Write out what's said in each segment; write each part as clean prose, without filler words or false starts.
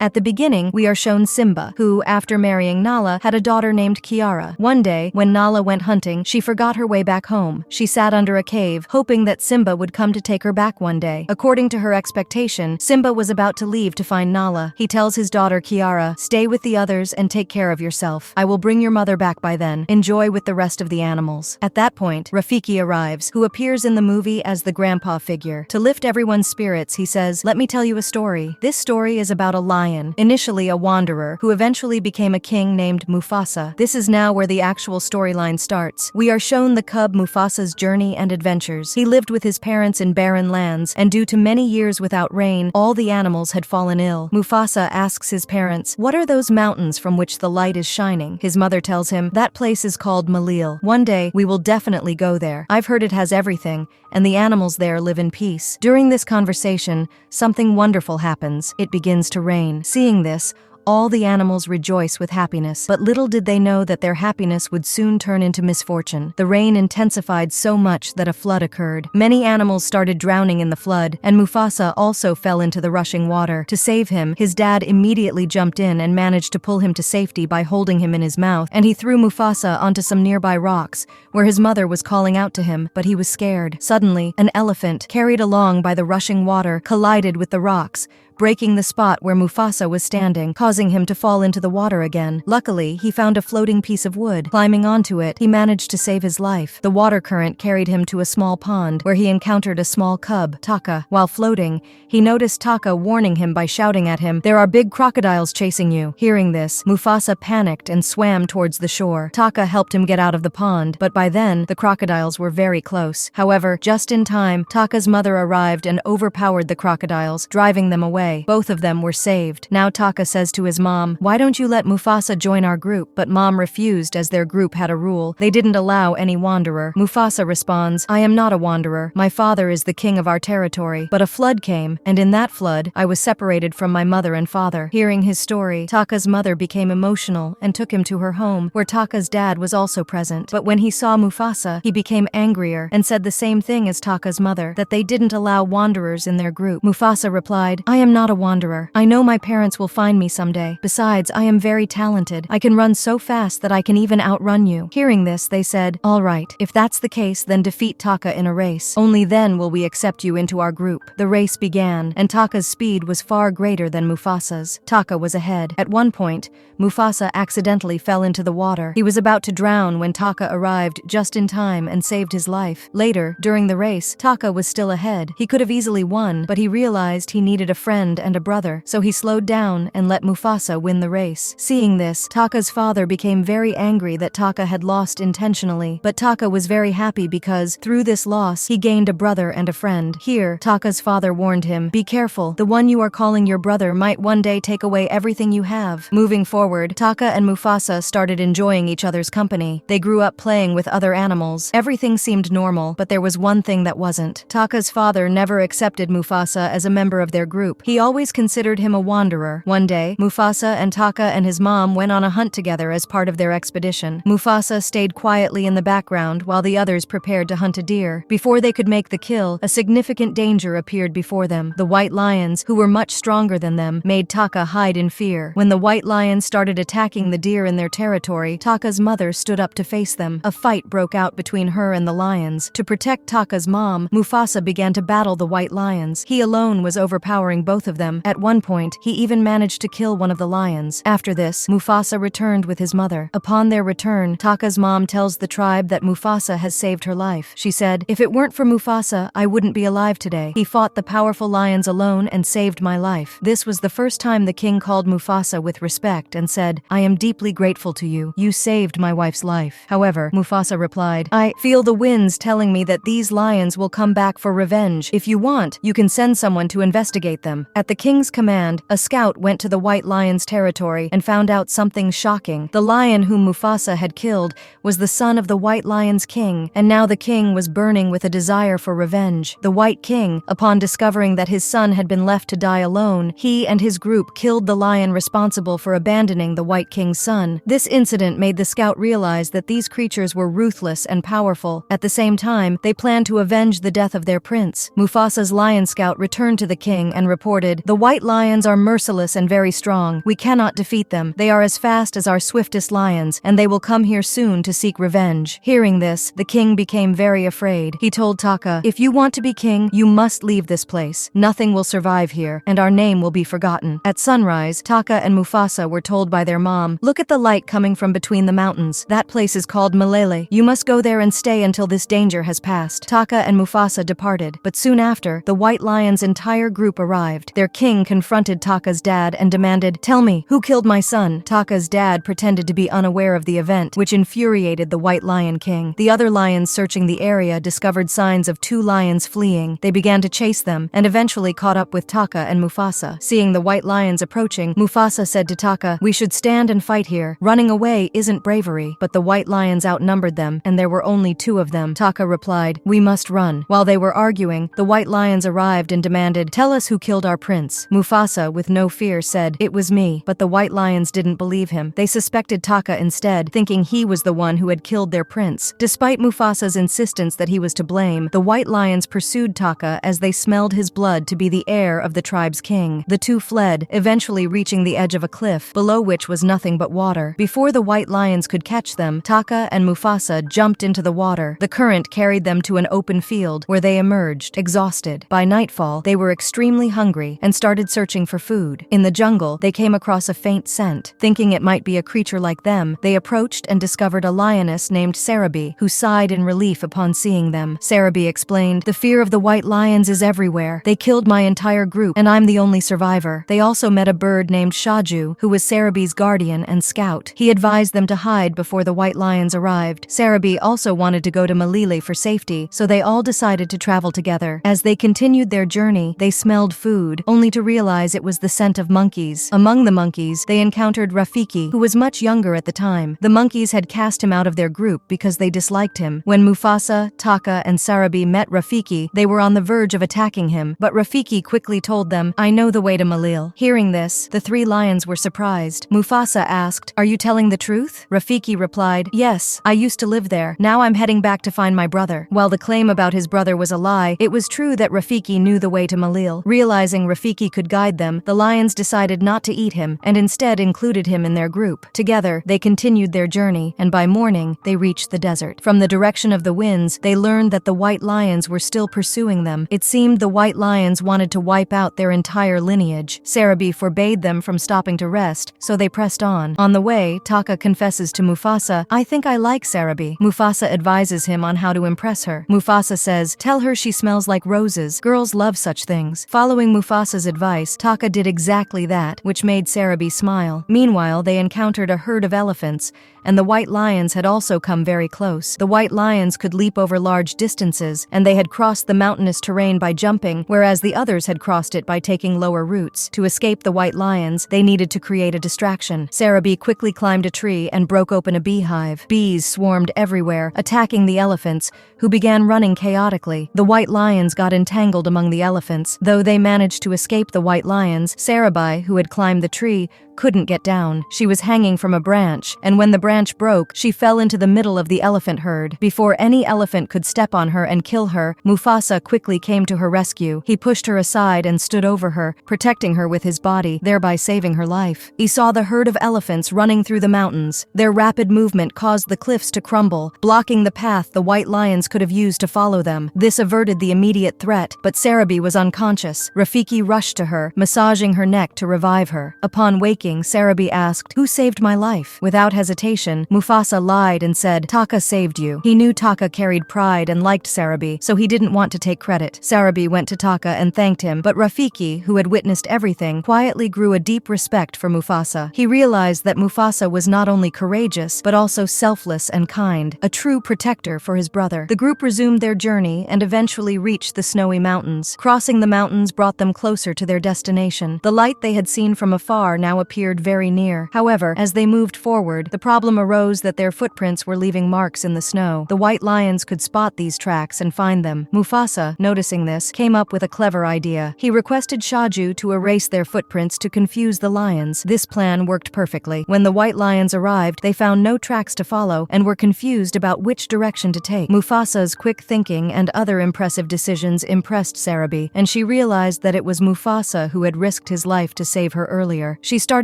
At the beginning, we are shown Simba, who, after marrying Nala, had a daughter named Kiara. One day, when Nala went hunting, she forgot her way back home. She sat under a cave, hoping that Simba would come to take her back one day. According to her expectation, Simba was about to leave to find Nala. He tells his daughter Kiara, "Stay with the others and take care of yourself. I will bring your mother back by then. Enjoy with the rest of the animals." At that point, Rafiki arrives, who appears in the movie as the grandpa figure. To lift everyone's spirits, he says, "Let me tell you a story. This story is about a lion, initially a wanderer, who eventually became a king named Mufasa. This is now where the actual storyline starts. We are shown the cub Mufasa's journey and adventures. He lived with his parents in barren lands, and due to many years without rain, all the animals had fallen ill. Mufasa asks his parents, "What are those mountains from which the light is shining?" His mother tells him, "That place is called Malil. One day, we will definitely go there. I've heard it has everything, and the animals there live in peace." During this conversation, something wonderful happens. It begins to rain. Seeing this, all the animals rejoice with happiness, but little did they know that their happiness would soon turn into misfortune. The rain intensified so much that a flood occurred. Many animals started drowning in the flood, and Mufasa also fell into the rushing water. To save him, his dad immediately jumped in and managed to pull him to safety by holding him in his mouth, and he threw Mufasa onto some nearby rocks, where his mother was calling out to him, but he was scared. Suddenly, an elephant, carried along by the rushing water, collided with the rocks, breaking the spot where Mufasa was standing, causing him to fall into the water again. Luckily, he found a floating piece of wood. Climbing onto it, he managed to save his life. The water current carried him to a small pond, where he encountered a small cub, Taka. While floating, he noticed Taka warning him by shouting at him, "There are big crocodiles chasing you." Hearing this, Mufasa panicked and swam towards the shore. Taka helped him get out of the pond, but by then, the crocodiles were very close. However, just in time, Taka's mother arrived and overpowered the crocodiles, driving them away. Both of them were saved. Now Taka says to his mom, "Why don't you let Mufasa join our group?" But mom refused, as their group had a rule. They didn't allow any wanderer. Mufasa responds, "I am not a wanderer. My father is the king of our territory. But a flood came, and in that flood, I was separated from my mother and father." Hearing his story, Taka's mother became emotional and took him to her home, where Taka's dad was also present. But when he saw Mufasa, he became angrier and said the same thing as Taka's mother, that they didn't allow wanderers in their group. Mufasa replied, "I am not a wanderer. I know my parents will find me someday. Besides, I am very talented. I can run so fast that I can even outrun you." Hearing this, they said, "All right, if that's the case, then defeat Taka in a race. Only then will we accept you into our group." The race began, and Taka's speed was far greater than Mufasa's. Taka was ahead. At one point, Mufasa accidentally fell into the water. He was about to drown when Taka arrived just in time and saved his life. Later, during the race, Taka was still ahead. He could have easily won, but he realized he needed a friend and a brother, so he slowed down and let Mufasa win the race. Seeing this, Taka's father became very angry that Taka had lost intentionally, but Taka was very happy because, through this loss, he gained a brother and a friend. Here, Taka's father warned him, "Be careful, the one you are calling your brother might one day take away everything you have." Moving forward, Taka and Mufasa started enjoying each other's company. They grew up playing with other animals. Everything seemed normal, but there was one thing that wasn't. Taka's father never accepted Mufasa as a member of their group. He always considered him a wanderer. One day, Mufasa and Taka and his mom went on a hunt together as part of their expedition. Mufasa stayed quietly in the background while the others prepared to hunt a deer. Before they could make the kill, a significant danger appeared before them. The white lions, who were much stronger than them, made Taka hide in fear. When the white lions started attacking the deer in their territory, Taka's mother stood up to face them. A fight broke out between her and the lions. To protect Taka's mom, Mufasa began to battle the white lions. He alone was overpowering both of them. At one point, he even managed to kill one of the lions. After this, Mufasa returned with his mother. Upon their return, Taka's mom tells the tribe that Mufasa has saved her life. She said, "If it weren't for Mufasa, I wouldn't be alive today. He fought the powerful lions alone and saved my life." This was the first time the king called Mufasa with respect and said, "I am deeply grateful to you. You saved my wife's life." However, Mufasa replied, "I feel the winds telling me that these lions will come back for revenge. If you want, you can send someone to investigate them." At the king's command, a scout went to the white lion's territory and found out something shocking. The lion whom Mufasa had killed was the son of the white lion's king, and now the king was burning with a desire for revenge. The white king, upon discovering that his son had been left to die alone, he and his group killed the lion responsible for abandoning the white king's son. This incident made the scout realize that these creatures were ruthless and powerful. At the same time, they planned to avenge the death of their prince. Mufasa's lion scout returned to the king and reported reported, "The white lions are merciless and very strong. We cannot defeat them. They are as fast as our swiftest lions, and they will come here soon to seek revenge." Hearing this, the king became very afraid. He told Taka, "If you want to be king, you must leave this place. Nothing will survive here, and our name will be forgotten." At sunrise, Taka and Mufasa were told by their mom, "Look at the light coming from between the mountains. That place is called Malil. You must go there and stay until this danger has passed." Taka and Mufasa departed, but soon after, the white lion's entire group arrived. Their king confronted Taka's dad and demanded, "Tell me, who killed my son?" Taka's dad pretended to be unaware of the event, which infuriated the white lion king. The other lions searching the area discovered signs of 2 lions fleeing. They began to chase them, and eventually caught up with Taka and Mufasa. Seeing the white lions approaching, Mufasa said to Taka, "We should stand and fight here. Running away isn't bravery." But the white lions outnumbered them, and there were only 2 of them. Taka replied, "We must run." While they were arguing, the white lions arrived and demanded, "Tell us who killed our prince." Mufasa, with no fear, said, "It was me." But the white lions didn't believe him. They suspected Taka instead, thinking he was the one who had killed their prince. Despite Mufasa's insistence that he was to blame, the white lions pursued Taka as they smelled his blood to be the heir of the tribe's king. The 2 fled, eventually reaching the edge of a cliff, below which was nothing but water. Before the white lions could catch them, Taka and Mufasa jumped into the water. The current carried them to an open field, where they emerged, exhausted. By nightfall, they were extremely hungry and started searching for food. In the jungle, they came across a faint scent. Thinking it might be a creature like them, they approached and discovered a lioness named Sarabi, who sighed in relief upon seeing them. Sarabi explained, "The fear of the white lions is everywhere. They killed my entire group, and I'm the only survivor." They also met a bird named Shaju, who was Sarabi's guardian and scout. He advised them to hide before the white lions arrived. Sarabi also wanted to go to Malil for safety, so they all decided to travel together. As they continued their journey, they smelled food, only to realize it was the scent of monkeys. Among the monkeys, they encountered Rafiki, who was much younger at the time. The monkeys had cast him out of their group because they disliked him. When Mufasa, Taka, and Sarabi met Rafiki, they were on the verge of attacking him, but Rafiki quickly told them, "I know the way to Malil." Hearing this, the 3 lions were surprised. Mufasa asked, "Are you telling the truth?" Rafiki replied, "Yes, I used to live there. Now I'm heading back to find my brother." While the claim about his brother was a lie, it was true that Rafiki knew the way to Malil. Realizing Rafiki could guide them, the lions decided not to eat him, and instead included him in their group. Together, they continued their journey, and by morning, they reached the desert. From the direction of the winds, they learned that the white lions were still pursuing them. It seemed the white lions wanted to wipe out their entire lineage. Sarabi forbade them from stopping to rest, so they pressed on. On the way, Taka confesses to Mufasa, "I think I like Sarabi." Mufasa advises him on how to impress her. Mufasa says, "Tell her she smells like roses. Girls love such things." Following Mufasa's advice, Taka did exactly that, which made Sarabi smile. Meanwhile, they encountered a herd of elephants, and the white lions had also come very close. The white lions could leap over large distances, and they had crossed the mountainous terrain by jumping, whereas the others had crossed it by taking lower routes. To escape the white lions, they needed to create a distraction. Sarabi quickly climbed a tree and broke open a beehive. Bees swarmed everywhere, attacking the elephants, who began running chaotically. The white lions got entangled among the elephants. Though they managed to escape the white lions, Sarabi, who had climbed the tree, couldn't get down. She was hanging from a branch, and when the branch broke, she fell into the middle of the elephant herd. Before any elephant could step on her and kill her, Mufasa quickly came to her rescue. He pushed her aside and stood over her, protecting her with his body, thereby saving her life. He saw the herd of elephants running through the mountains. Their rapid movement caused the cliffs to crumble, blocking the path the white lions could have used to follow them. This averted the immediate threat, but Sarabi was unconscious. Rafiki rushed to her, massaging her neck to revive her. Upon waking, Sarabi asked, "Who saved my life?" Without hesitation, Mufasa lied and said, "Taka saved you." He knew Taka carried pride and liked Sarabi, so he didn't want to take credit. Sarabi went to Taka and thanked him, but Rafiki, who had witnessed everything, quietly grew a deep respect for Mufasa. He realized that Mufasa was not only courageous, but also selfless and kind, a true protector for his brother. The group resumed their journey and eventually reached the snowy mountains. Crossing the mountains brought them closer to their destination. The light they had seen from afar now appeared appeared very near. However, as they moved forward, the problem arose that their footprints were leaving marks in the snow. The white lions could spot these tracks and find them. Mufasa, noticing this, came up with a clever idea. He requested Shaju to erase their footprints to confuse the lions. This plan worked perfectly. When the white lions arrived, they found no tracks to follow and were confused about which direction to take. Mufasa's quick thinking and other impressive decisions impressed Sarabi, and she realized that it was Mufasa who had risked his life to save her earlier. She started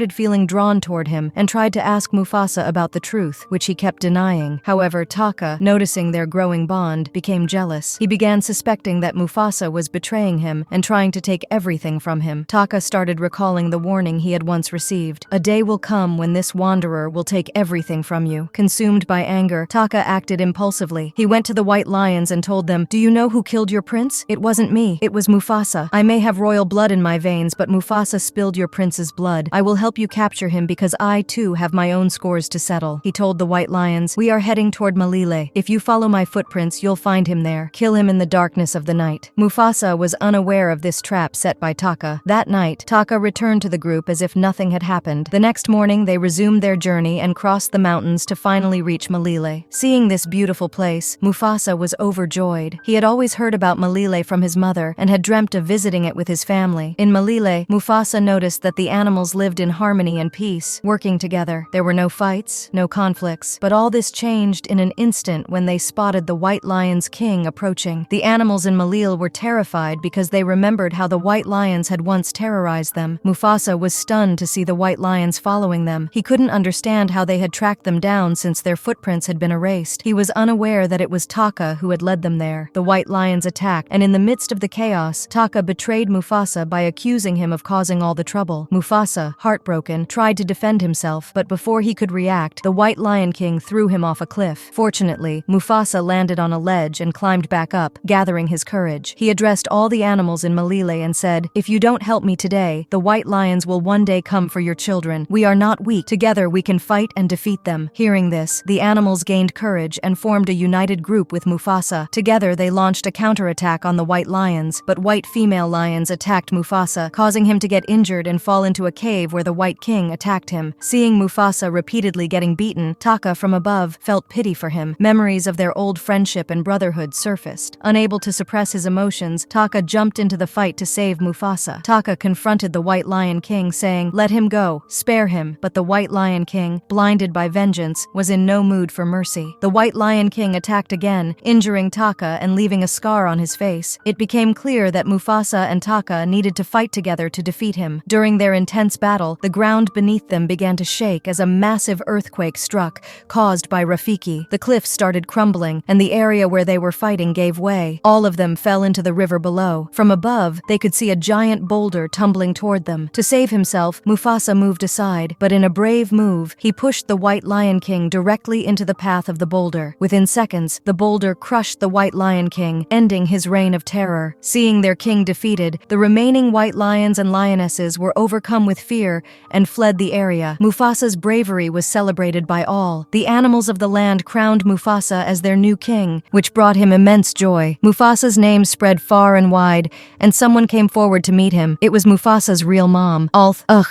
feeling drawn toward him and tried to ask Mufasa about the truth, which he kept denying. However, Taka, noticing their growing bond, became jealous. He began suspecting that Mufasa was betraying him and trying to take everything from him. Taka started recalling the warning he had once received. A day will come when this wanderer will take everything from you. Consumed by anger, Taka acted impulsively. He went to the white lions and told them, "Do you know who killed your prince? It wasn't me. It was Mufasa. I may have royal blood in my veins, but Mufasa spilled your prince's blood. I will help you capture him because I, too, have my own scores to settle." He told the white lions, "We are heading toward Malil. If you follow my footprints, you'll find him there. Kill him in the darkness of the night." Mufasa was unaware of this trap set by Taka. That night, Taka returned to the group as if nothing had happened. The next morning, they resumed their journey and crossed the mountains to finally reach Malil. Seeing this beautiful place, Mufasa was overjoyed. He had always heard about Malil from his mother and had dreamt of visiting it with his family. In Malil, Mufasa noticed that the animals lived in harmony and peace, working together. There were no fights, no conflicts, but all this changed in an instant when they spotted the White Lion's king approaching. The animals in Malil were terrified because they remembered how the white lions had once terrorized them. Mufasa was stunned to see the white lions following them. He couldn't understand how they had tracked them down since their footprints had been erased. He was unaware that it was Taka who had led them there. The white lions attacked, and in the midst of the chaos, Taka betrayed Mufasa by accusing him of causing all the trouble. Mufasa, heartbroken, tried to defend himself, but before he could react, the White Lion King threw him off a cliff. Fortunately, Mufasa landed on a ledge and climbed back up, gathering his courage. He addressed all the animals in Malil and said, "If you don't help me today, the white lions will one day come for your children. We are not weak. Together we can fight and defeat them." Hearing this, the animals gained courage and formed a united group with Mufasa. Together they launched a counterattack on the white lions, but white female lions attacked Mufasa, causing him to get injured and fall into a cave where the White King attacked him. Seeing Mufasa repeatedly getting beaten, Taka from above felt pity for him. Memories of their old friendship and brotherhood surfaced. Unable to suppress his emotions, Taka jumped into the fight to save Mufasa. Taka confronted the White Lion King, saying, "Let him go, spare him," but the White Lion King, blinded by vengeance, was in no mood for mercy. The White Lion King attacked again, injuring Taka and leaving a scar on his face. It became clear that Mufasa and Taka needed to fight together to defeat him. During their intense battle, the ground beneath them began to shake as a massive earthquake struck, caused by Rafiki. The cliffs started crumbling, and the area where they were fighting gave way. All of them fell into the river below. From above, they could see a giant boulder tumbling toward them. To save himself, Mufasa moved aside, but in a brave move, he pushed the White Lion King directly into the path of the boulder. Within seconds, the boulder crushed the White Lion King, ending his reign of terror. Seeing their king defeated, the remaining white lions and lionesses were overcome with fear and fled the area. Mufasa's bravery was celebrated by all. The animals of the land crowned Mufasa as their new king, which brought him immense joy. Mufasa's name spread far and wide, and someone came forward to meet him. It was Mufasa's real mom.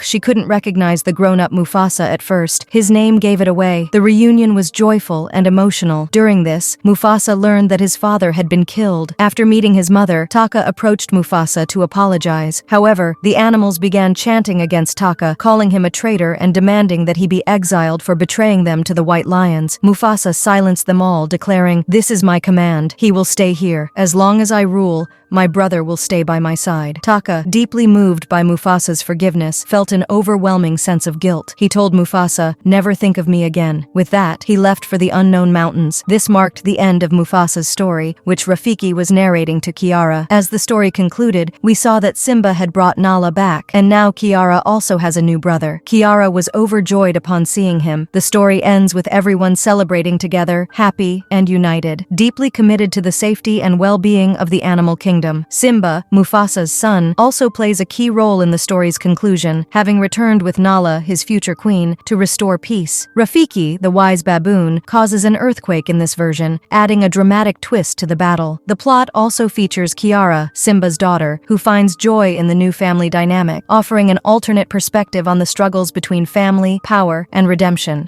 She couldn't recognize the grown-up Mufasa at first. His name gave it away. The reunion was joyful and emotional. During this, Mufasa learned that his father had been killed. After meeting his mother, Taka approached Mufasa to apologize. However, the animals began chanting against Taka, calling him a traitor and demanding that he be exiled for betraying them to the white lions. Mufasa silenced them all, declaring, "This is my command. He will stay here. As long as I rule, my brother will stay by my side." Taka, deeply moved by Mufasa's forgiveness, felt an overwhelming sense of guilt. He told Mufasa, "Never think of me again." With that, he left for the unknown mountains. This marked the end of Mufasa's story, which Rafiki was narrating to Kiara. As the story concluded, we saw that Simba had brought Nala back, and now Kiara also has a new brother. Kiara was overjoyed upon seeing him. The story ends with everyone celebrating together, happy and united, deeply committed to the safety and well-being of the animal kingdom. kingdom. Simba, Mufasa's son, also plays a key role in the story's conclusion, having returned with Nala, his future queen, to restore peace. Rafiki, the wise baboon, causes an earthquake in this version, adding a dramatic twist to the battle. The plot also features Kiara, Simba's daughter, who finds joy in the new family dynamic, offering an alternate perspective on the struggles between family, power, and redemption.